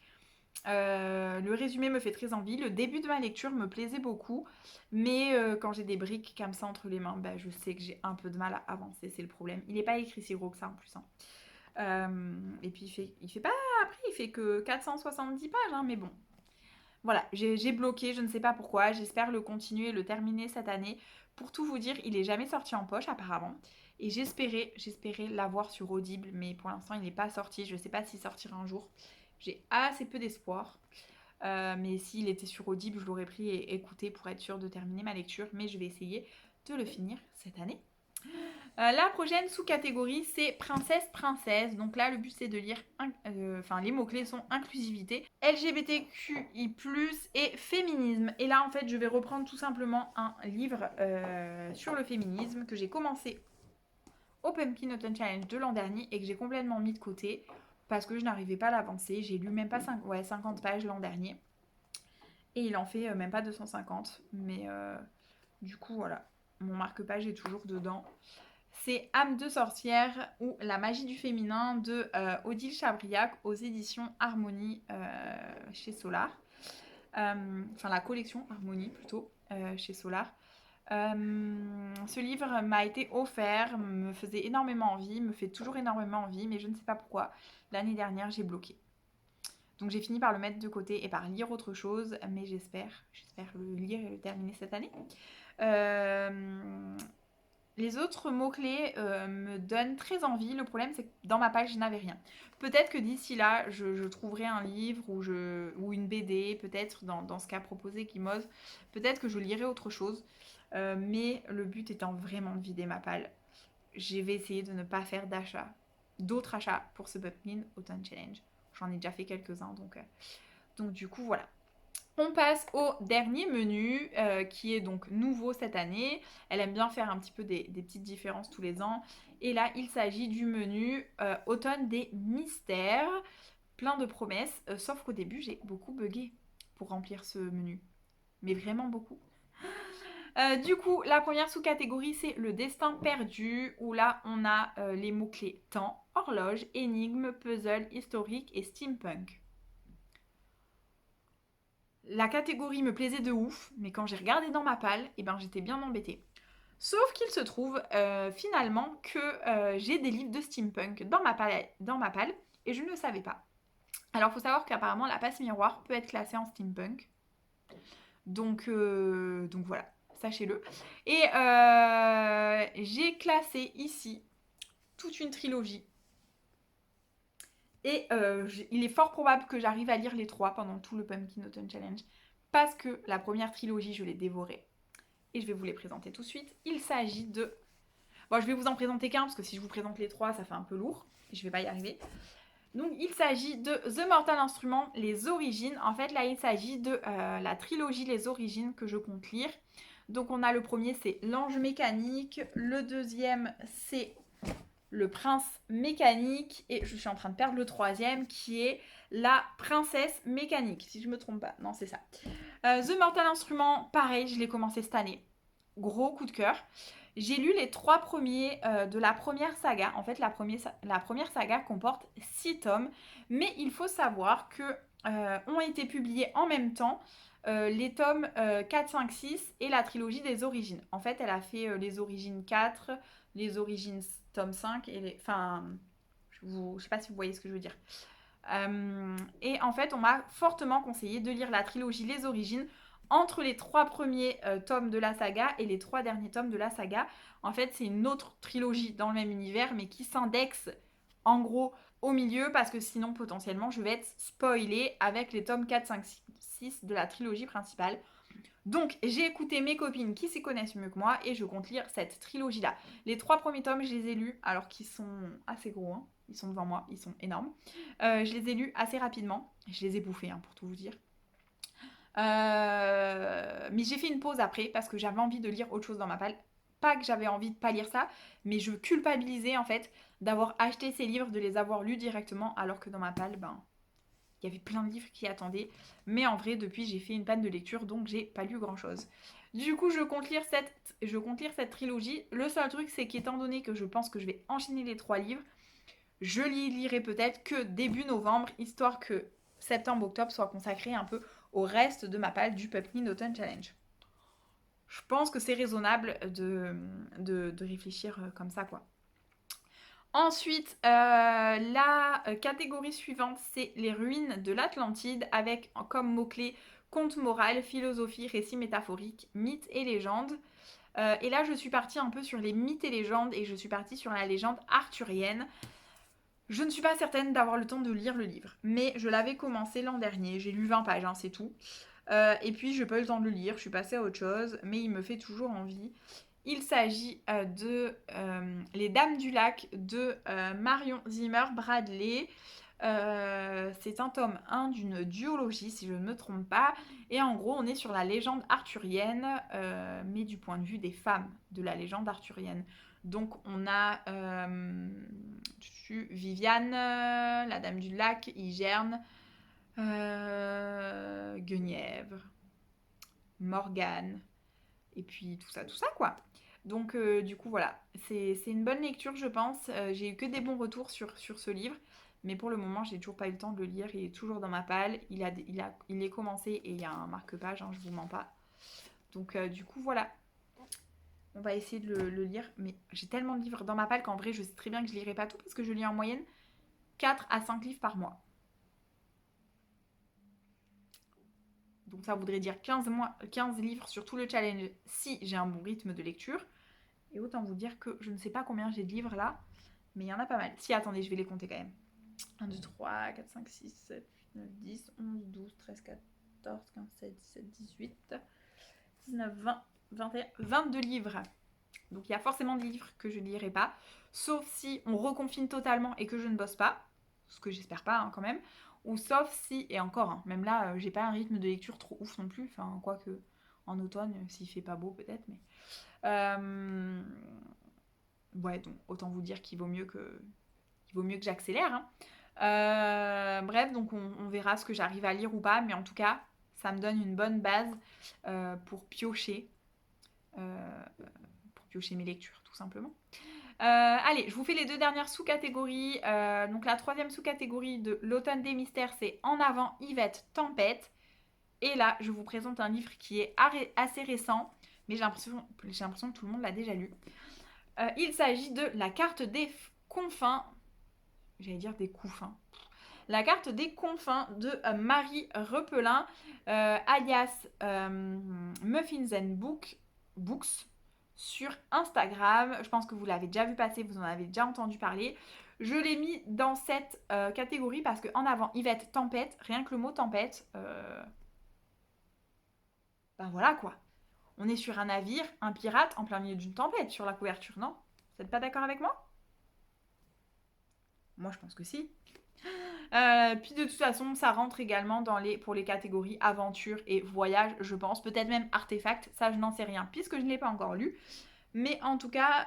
Le résumé me fait très envie. Le début de ma lecture me plaisait beaucoup. Mais quand j'ai des briques comme ça entre les mains, je sais que j'ai un peu de mal à avancer. C'est le problème. Il n'est pas écrit si gros que ça en plus. Et puis il fait pas. Après, il fait que 470 pages. Hein, mais bon. Voilà, j'ai bloqué. Je ne sais pas pourquoi. J'espère le continuer, le terminer cette année. Pour tout vous dire, il n'est jamais sorti en poche apparemment. Et j'espérais l'avoir sur Audible. Mais pour l'instant, il n'est pas sorti. Je ne sais pas s'il sortira un jour. J'ai assez peu d'espoir. Mais s'il était sur Audible, je l'aurais pris et écouté pour être sûre de terminer ma lecture. Mais je vais essayer de le finir cette année. La prochaine sous-catégorie, c'est princesse. Donc là, le but, c'est de lire... les mots-clés sont inclusivité, LGBTQI+, et féminisme. Et là, en fait, je vais reprendre tout simplement un livre sur le féminisme que j'ai commencé au Pumpkin Autumn Challenge de l'an dernier et que j'ai complètement mis de côté parce que je n'arrivais pas à l'avancer. J'ai lu même pas 50 pages l'an dernier. Et il en fait même pas 250. Mais du coup, voilà. Mon marque-page est toujours dedans. C'est Âme de sorcière ou La magie du féminin de Odile Chabriac aux éditions Harmonie chez Solar. La collection Harmonie plutôt chez Solar. Ce livre m'a été offert, me faisait énormément envie, me fait toujours énormément envie, mais je ne sais pas pourquoi. L'année dernière, j'ai bloqué. Donc j'ai fini par le mettre de côté et par lire autre chose, mais j'espère le lire et le terminer cette année. Les autres mots-clés me donnent très envie. Le problème, c'est que dans ma page, je n'avais rien. Peut-être que d'ici là, je trouverai un livre ou une BD, peut-être dans ce qu'a proposé Kimoz. Peut-être que je lirai autre chose. Mais le but étant vraiment de vider ma palle. Je vais essayer de ne pas faire d'autres achats pour ce Pumpkin Autumn Challenge. J'en ai déjà fait quelques-uns, donc du coup, voilà. On passe au dernier menu qui est donc nouveau cette année. Elle aime bien faire un petit peu des petites différences tous les ans. Et là, il s'agit du menu Automne des mystères. Plein de promesses, sauf qu'au début, j'ai beaucoup bugué pour remplir ce menu. Mais vraiment beaucoup. Du coup, la première sous-catégorie, c'est le destin perdu, où là, on a les mots-clés temps, horloge, énigme, puzzle, historique et steampunk. La catégorie me plaisait de ouf, mais quand j'ai regardé dans ma palle, j'étais bien embêtée. Sauf qu'il se trouve finalement que j'ai des livres de steampunk dans ma palle et je ne le savais pas. Alors il faut savoir qu'apparemment la passe miroir peut être classée en steampunk. Donc voilà, sachez-le. Et j'ai classé ici toute une trilogie. Et il est fort probable que j'arrive à lire les 3 pendant tout le Pumpkin Autumn Challenge. Parce que la première trilogie, je l'ai dévorée. Et je vais vous les présenter tout de suite. Il s'agit de... Bon, je vais vous en présenter qu'un, parce que si je vous présente les 3, ça fait un peu lourd. Et je vais pas y arriver. Donc, il s'agit de The Mortal Instrument, les origines. En fait, là, il s'agit de la trilogie Les Origines que je compte lire. Donc, on a le premier, c'est L'Ange Mécanique. Le deuxième, c'est Le Prince Mécanique. Et je suis en train de perdre le troisième, qui est La Princesse Mécanique. Si je me trompe pas. Non, c'est ça. The Mortal Instrument, pareil, je l'ai commencé cette année. Gros coup de cœur. J'ai lu les 3 premiers de la première saga. En fait, la première saga comporte 6 tomes. Mais il faut savoir que ont été publiés en même temps les tomes 4, 5, 6 et la trilogie des origines. En fait, elle a fait les origines 4, les origines tome 5 et les... Enfin, je sais pas si vous voyez ce que je veux dire. Et en fait, on m'a fortement conseillé de lire la trilogie Les Origines entre les 3 premiers tomes de la saga et les 3 derniers tomes de la saga. En fait, c'est une autre trilogie dans le même univers, mais qui s'indexe en gros au milieu, parce que sinon, potentiellement, je vais être spoilée avec les tomes 4, 5, 6 de la trilogie principale. Donc, j'ai écouté mes copines qui s'y connaissent mieux que moi et je compte lire cette trilogie-là. Les 3 premiers tomes, je les ai lus alors qu'ils sont assez gros, hein. Ils sont devant moi, ils sont énormes. Je les ai lus assez rapidement. Je les ai bouffés, hein, pour tout vous dire. Mais j'ai fait une pause après parce que j'avais envie de lire autre chose dans ma palle. Pas que j'avais envie de pas lire ça, mais je culpabilisais en fait d'avoir acheté ces livres, de les avoir lus directement, alors que dans ma palle, ben, il y avait plein de livres qui attendaient. Mais en vrai, depuis, j'ai fait une panne de lecture, donc j'ai pas lu grand-chose. Du coup, je compte lire cette trilogie. Le seul truc, c'est qu'étant donné que je pense que je vais enchaîner les 3 livres, je les lirai peut-être que début novembre, histoire que septembre-octobre soit consacré un peu au reste de ma palle du Pumpkin Autumn Challenge. Je pense que c'est raisonnable de réfléchir comme ça, quoi. Ensuite, la catégorie suivante, c'est les ruines de l'Atlantide, avec comme mots-clés conte moral, philosophie, récit métaphorique, mythes et légendes. Et là, je suis partie un peu sur les mythes et légendes, et je suis partie sur la légende arthurienne. Je ne suis pas certaine d'avoir le temps de lire le livre, mais je l'avais commencé l'an dernier, j'ai lu 20 pages, hein, c'est tout. Et puis, je n'ai pas eu le temps de le lire, je suis passée à autre chose, mais il me fait toujours envie. Il s'agit de Les Dames du Lac de Marion Zimmer Bradley. C'est un tome 1 d'une duologie, si je ne me trompe pas. Et en gros, on est sur la légende arthurienne, mais du point de vue des femmes de la légende arthurienne. Donc, on a Viviane, la Dame du Lac, Hygerne, Guenièvre, Morgane, et puis tout ça quoi. Donc du coup voilà, c'est une bonne lecture je pense. J'ai eu que des bons retours sur ce livre, mais pour le moment j'ai toujours pas eu le temps de le lire, il est toujours dans ma palle, il est commencé et il y a un marque-page, hein, je vous mens pas. Donc du coup voilà, on va essayer de le lire, mais j'ai tellement de livres dans ma palle qu'en vrai je sais très bien que je lirai pas tout parce que je lis en moyenne 4 à 5 livres par mois. Donc ça voudrait dire 15 livres sur tout le challenge si j'ai un bon rythme de lecture. Et autant vous dire que je ne sais pas combien j'ai de livres là, mais il y en a pas mal. Si, attendez, je vais les compter quand même. 1, 2, 3, 4, 5, 6, 7, 8, 9, 10, 11, 12, 13, 14, 15, 16, 17, 18, 19, 20, 21, 22 livres. Donc il y a forcément des livres que je ne lirai pas, sauf si on reconfine totalement et que je ne bosse pas, ce que j'espère pas hein, quand même, ou sauf si, et encore, hein, même là, j'ai pas un rythme de lecture trop ouf non plus, enfin, quoique en automne, s'il fait pas beau peut-être, mais... Ouais, donc autant vous dire qu'il vaut mieux que j'accélère. Bref, donc on verra ce que j'arrive à lire ou pas, mais en tout cas, ça me donne une bonne base pour piocher mes lectures, tout simplement. Allez, je vous fais les 2 dernières sous-catégories. Donc la 3e sous-catégorie de l'automne des mystères, c'est En avant Yvette Tempête. Et là, je vous présente un livre qui est assez récent, mais j'ai l'impression que tout le monde l'a déjà lu. Il s'agit de La carte des confins. J'allais dire des couffins. La carte des confins de Marie Repelin, alias Muffins and Books, sur Instagram. Je pense que vous l'avez déjà vu passer, vous en avez déjà entendu parler. Je l'ai mis dans cette catégorie parce que en avant Yvette Tempête, rien que le mot tempête, ben voilà quoi. On est sur un navire, un pirate en plein milieu d'une tempête sur la couverture, non? Vous n'êtes pas d'accord avec moi? Moi je pense que si. Puis de toute façon, ça rentre également pour les catégories aventure et voyage, je pense. Peut-être même artefact, ça je n'en sais rien, puisque je ne l'ai pas encore lu. Mais en tout cas,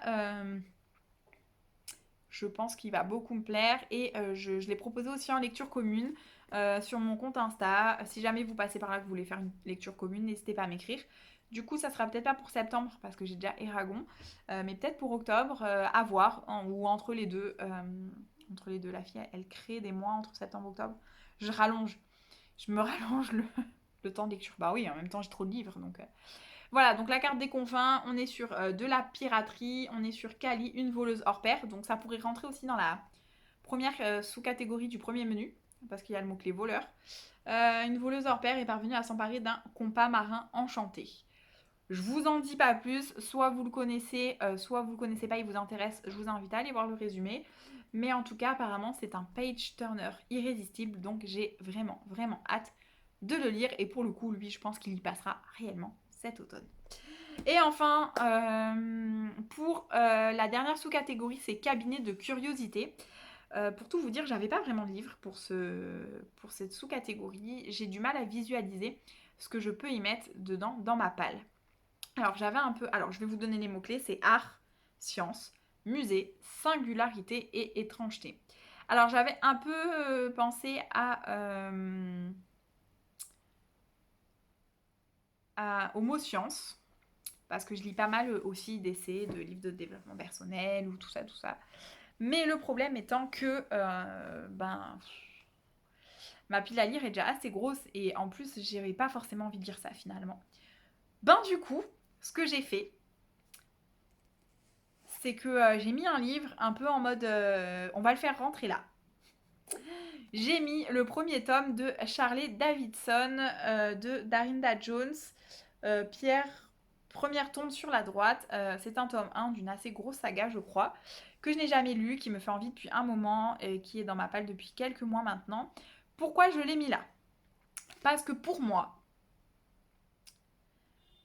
je pense qu'il va beaucoup me plaire. Et je l'ai proposé aussi en lecture commune sur mon compte Insta. Si jamais vous passez par là que vous voulez faire une lecture commune, n'hésitez pas à m'écrire. Du coup, ça sera peut-être pas pour septembre parce que j'ai déjà Eragon, mais peut-être pour octobre, à voir, ou entre les deux. Entre les deux, la fille, elle crée des mois entre septembre et octobre. Je me rallonge Le temps de lecture. Bah oui, en même temps, j'ai trop de livres, donc... Voilà, donc la carte des confins, on est sur de la piraterie, on est sur Kali, une voleuse hors pair, donc ça pourrait rentrer aussi dans la première sous-catégorie du premier menu, parce qu'il y a le mot-clé voleur. Une voleuse hors pair est parvenue à s'emparer d'un compas marin enchanté. Je vous en dis pas plus, soit vous le connaissez, soit vous le connaissez pas, il vous intéresse, je vous invite à aller voir le résumé. Mais en tout cas, apparemment, c'est un page turner irrésistible, donc j'ai vraiment, vraiment hâte de le lire. Et pour le coup, lui, je pense qu'il y passera réellement cet automne. Et enfin, pour la dernière sous-catégorie, c'est cabinet de curiosité. Pour tout vous dire, j'avais pas vraiment de livre pour cette sous-catégorie. J'ai du mal à visualiser ce que je peux y mettre dedans dans ma palle. Alors j'avais un peu... Alors je vais vous donner les mots-clés, c'est art, science, musée, singularité et étrangeté. Alors j'avais un peu pensé au mot science, parce que je lis pas mal aussi d'essais, de livres de développement personnel ou tout ça, tout ça. Mais le problème étant que ma pile à lire est déjà assez grosse et en plus j'avais pas forcément envie de lire ça finalement. Du coup, ce que j'ai fait, c'est que j'ai mis un livre un peu en mode on va le faire rentrer là. J'ai mis le premier tome de Charlie Davidson de Darinda Jones, Pierre, première tombe sur la droite. C'est un tome 1 d'une assez grosse saga, je crois, que je n'ai jamais lu, qui me fait envie depuis un moment et qui est dans ma palle depuis quelques mois maintenant. Pourquoi je l'ai mis là? Parce que pour moi,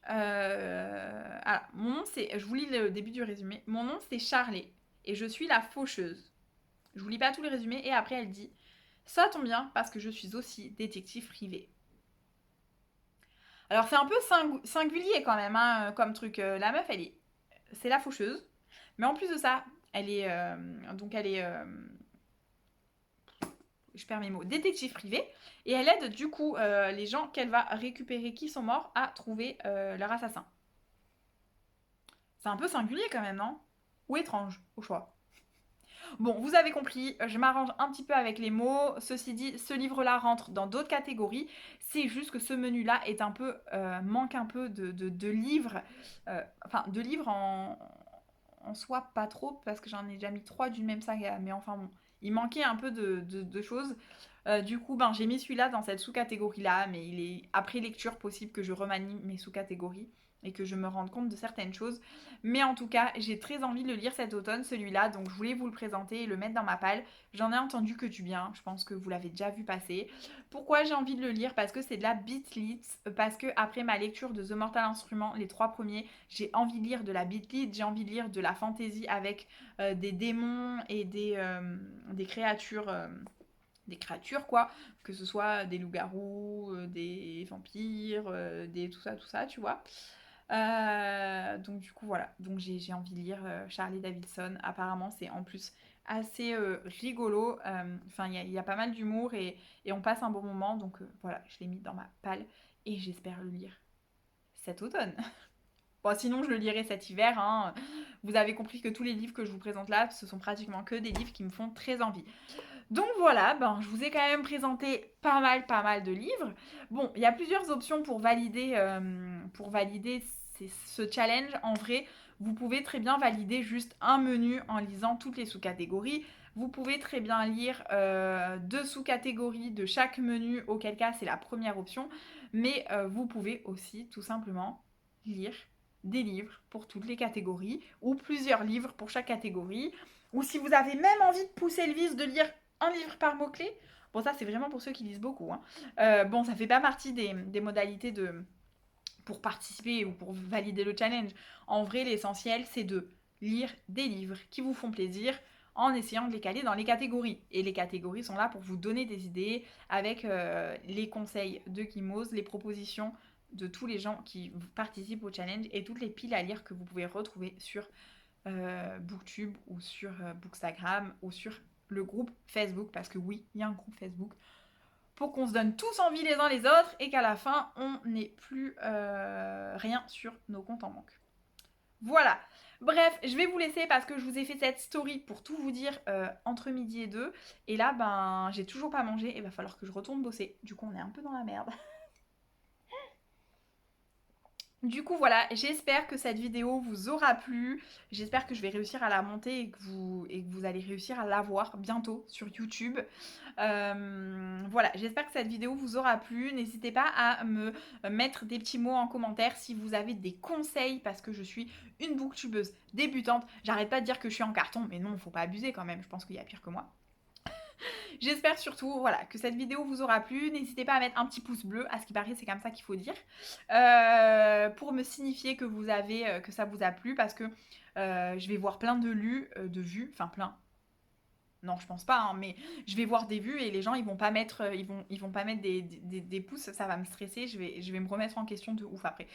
alors, mon nom c'est, je vous lis le début du résumé. Mon nom c'est Charlie et je suis la faucheuse. Je vous lis pas tous les résumés et après elle dit ça tombe bien parce que je suis aussi détective privé. Alors c'est un peu singulier quand même comme truc. La meuf c'est la faucheuse, mais en plus de ça elle est je perds mes mots, détective privé et elle aide du coup les gens qu'elle va récupérer qui sont morts à trouver leur assassin. C'est un peu singulier quand même, non? Ou étrange, au choix. Bon, vous avez compris, je m'arrange un petit peu avec les mots. Ceci dit, ce livre-là rentre dans d'autres catégories. C'est juste que ce menu-là est un peu manque un peu de livres. Enfin, de livres en soi, pas trop, parce que j'en ai déjà mis 3 d'une même saga. Mais enfin bon, il manquait un peu de choses. Du coup, j'ai mis celui-là dans cette sous-catégorie-là, mais il est après lecture possible que je remanie mes sous-catégories et que je me rende compte de certaines choses. Mais en tout cas, j'ai très envie de le lire cet automne, celui-là, donc je voulais vous le présenter et le mettre dans ma palle. J'en ai entendu que du bien, je pense que vous l'avez déjà vu passer. Pourquoi j'ai envie de le lire? Parce que c'est de la beat lit, parce que après ma lecture de The Mortal Instrument, les 3 premiers, j'ai envie de lire de la beat lit, j'ai envie de lire de la fantasy avec des démons et des créatures... des créatures quoi, que ce soit des loups-garous, des vampires, des tout ça, tu vois. Donc du coup voilà, donc j'ai envie de lire Charlie Davidson. Apparemment c'est en plus assez rigolo. Enfin il y a pas mal d'humour et on passe un bon moment. Donc voilà, je l'ai mis dans ma palle et j'espère le lire cet automne. Bon, sinon je le lirai cet hiver. Hein. Vous avez compris que tous les livres que je vous présente là, ce sont pratiquement que des livres qui me font très envie. Donc voilà, je vous ai quand même présenté pas mal de livres. Bon, il y a plusieurs options pour valider ce challenge. En vrai, vous pouvez très bien valider juste un menu en lisant toutes les sous-catégories. Vous pouvez très bien lire 2 sous-catégories de chaque menu, auquel cas c'est la première option. Mais vous pouvez aussi tout simplement lire des livres pour toutes les catégories ou plusieurs livres pour chaque catégorie. Ou si vous avez même envie de pousser le vice de lire un livre par mot-clé. Bon, ça, c'est vraiment pour ceux qui lisent beaucoup. Hein. Bon, ça fait pas partie des modalités pour participer ou pour valider le challenge. En vrai, l'essentiel, c'est de lire des livres qui vous font plaisir en essayant de les caler dans les catégories. Et les catégories sont là pour vous donner des idées avec les conseils de Gimose, les propositions de tous les gens qui participent au challenge et toutes les piles à lire que vous pouvez retrouver sur Booktube ou sur Bookstagram ou sur le groupe Facebook, parce que oui, il y a un groupe Facebook, pour qu'on se donne tous envie les uns les autres et qu'à la fin, on n'ait plus rien sur nos comptes en banque. Voilà. Bref, je vais vous laisser parce que je vous ai fait cette story pour tout vous dire entre midi et 2. Et là, j'ai toujours pas mangé et va falloir que je retourne bosser. Du coup, on est un peu dans la merde. Du coup, voilà, j'espère que cette vidéo vous aura plu. J'espère que je vais réussir à la monter et que vous allez réussir à la voir bientôt sur YouTube. Voilà, j'espère que cette vidéo vous aura plu. N'hésitez pas à me mettre des petits mots en commentaire si vous avez des conseils parce que je suis une booktubeuse débutante. J'arrête pas de dire que je suis en carton, mais non, faut pas abuser quand même. Je pense qu'il y a pire que moi. J'espère surtout voilà, que cette vidéo vous aura plu. N'hésitez pas à mettre un petit pouce bleu, à ce qui paraît c'est comme ça qu'il faut dire, pour me signifier que vous avez, que ça vous a plu, parce que je vais voir plein de vues, enfin plein. Non, je pense pas, hein, mais je vais voir des vues et les gens ils vont pas mettre, ils vont pas mettre des pouces, ça va me stresser, je vais me remettre en question de ouf après.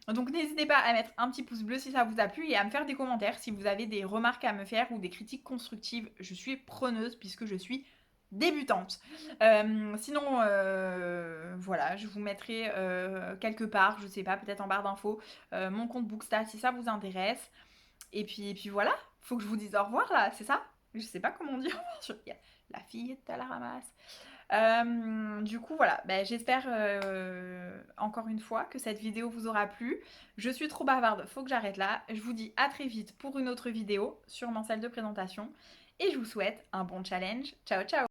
Donc n'hésitez pas à mettre un petit pouce bleu si ça vous a plu et à me faire des commentaires si vous avez des remarques à me faire ou des critiques constructives. Je suis preneuse puisque je suis débutante. Sinon, voilà, je vous mettrai quelque part, je sais pas, peut-être en barre d'infos, mon compte Booksta si ça vous intéresse. Et puis voilà, faut que je vous dise au revoir là, c'est ça? Je sais pas comment dire. La fille est à la ramasse. Du coup, voilà, ben, j'espère encore une fois que cette vidéo vous aura plu. Je suis trop bavarde, faut que j'arrête là. Je vous dis à très vite pour une autre vidéo, sûrement celle de présentation. Et je vous souhaite un bon challenge. Ciao, ciao!